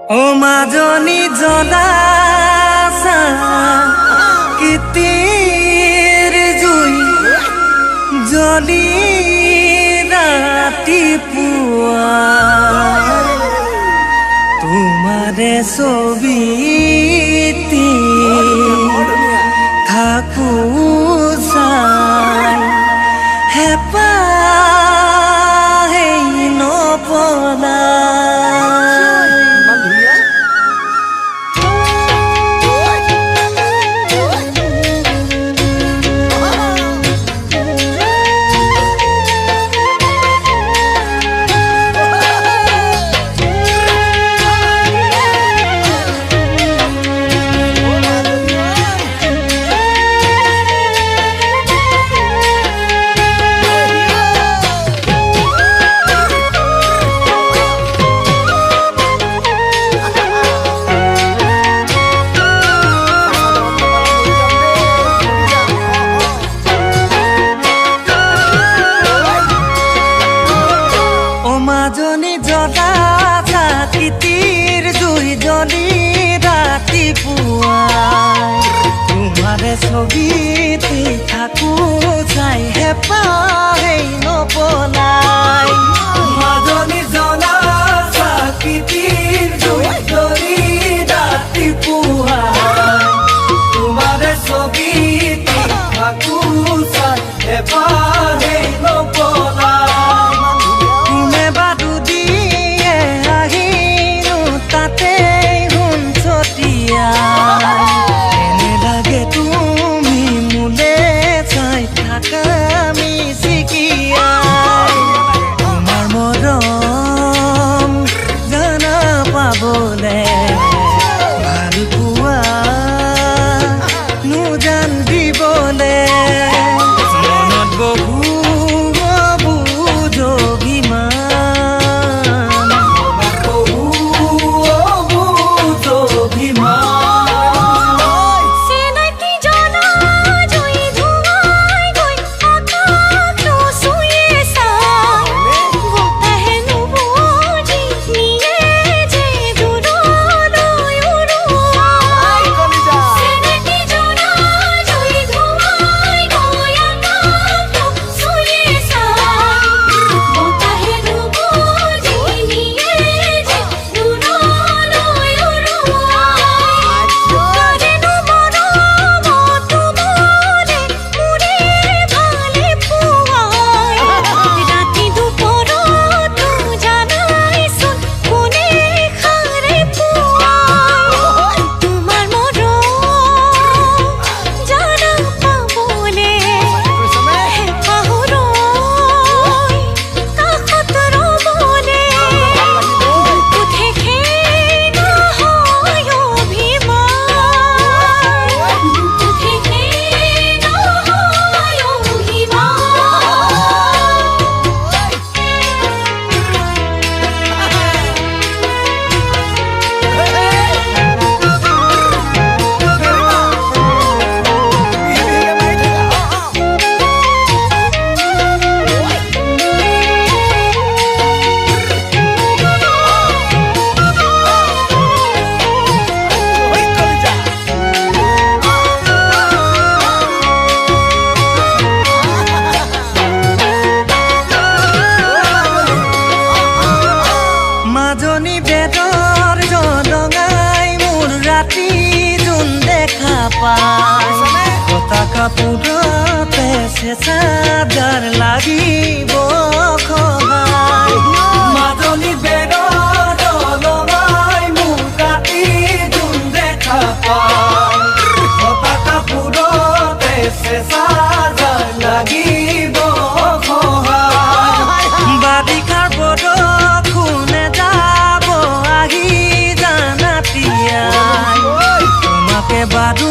ও মাজনী জলাছা কিতিৰ জুই জ্বলি ৰাতিপুৱা তোমাৰে ছবিটি থাকো চাই হেঁপাহে নপলা মাজনী জলাছা কিতিৰ জুই জ্বলি ৰাতিপুৱা তোমাৰে ছবিটি থাকো চাই হেঁপাহে নপলাই মাজনী জলাছা কিতিৰ জুই জ্বলি ৰাতিপুৱা তোমাৰে ছবিটি থাকো চাই হেঁপাহে নপলাই এনে লাগে তুমি মোলে চাই থাকা মিচিকিয়াই তোমাৰ মৰম জানা পাবলে ভাল পোৱা নোজান দিবলে মনত বহু মাজনী বেদৰ জলঙাই মোৰ ৰাতি জোন দেখা পাই কটা কাপোৰতে চেঁচাদাৰ লাগিব সহায় মাজনী বেদৰ জলঙাই মোৰ ৰাতি জোন দেখা পাই কটা কাপোৰতে চেঁচাদাৰ লাগিব সহায় বাৰিষাৰ বৰষুণে তোমাকে বাদু